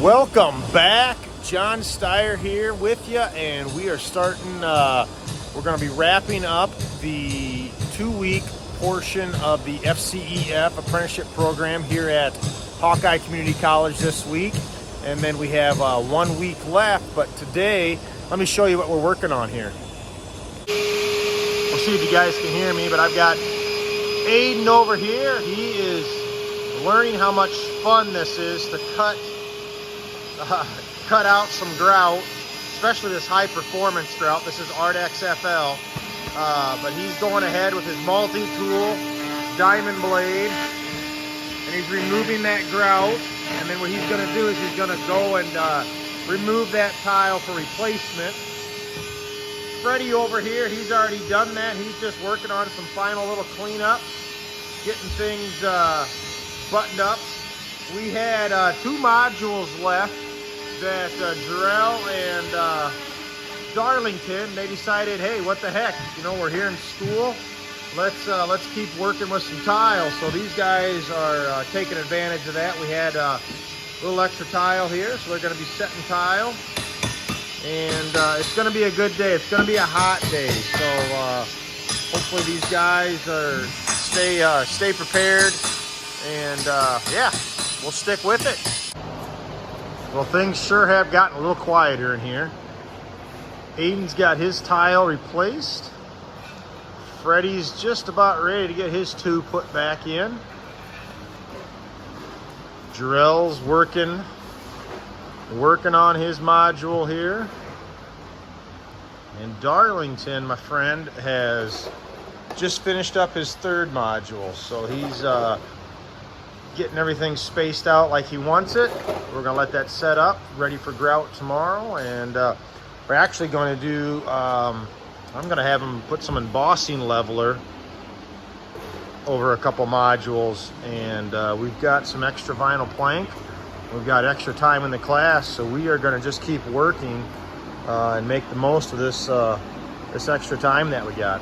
Welcome back. John Steyer here with you, and we are starting, we're going to be wrapping up the 2-week portion of the FCEF apprenticeship program here at Hawkeye Community College this week. And then we have 1 week left, but today, let me show you what we're working on here. We'll see if you guys can hear me, but I've got Aiden over here. He is learning how much fun this is to cut out some grout, especially this high performance grout. This is Art XFL, but he's going ahead with his multi-tool diamond blade, and he's removing that grout. And then what he's going to do is he's going to go and remove that tile for replacement. Freddie over here, he's already done that. He's just working on some final little cleanup, getting things buttoned up. We had 2 modules left that Jarrell and Darlington, they decided, hey, what the heck, you know, we're here in school, let's keep working with some tile. So these guys are taking advantage of that. We had a little extra tile here, so they're going to be setting tile, and it's going to be a good day. It's going to be a hot day, so hopefully these guys are stay prepared, and yeah, we'll stick with it. Well, things sure have gotten a little quieter in here. Aiden's got his tile replaced. Freddie's just about ready to get his 2 put back in. Jarrell's working on his module here. And Darlington, my friend, has just finished up his 3rd module. So he's getting everything spaced out like he wants it. We're gonna let that set up, ready for grout tomorrow. And we're actually going to do, I'm gonna have him put some embossing leveler over a couple modules. And we've got some extra vinyl plank. We've got extra time in the class, so we are gonna just keep working and make the most of this, this extra time that we got.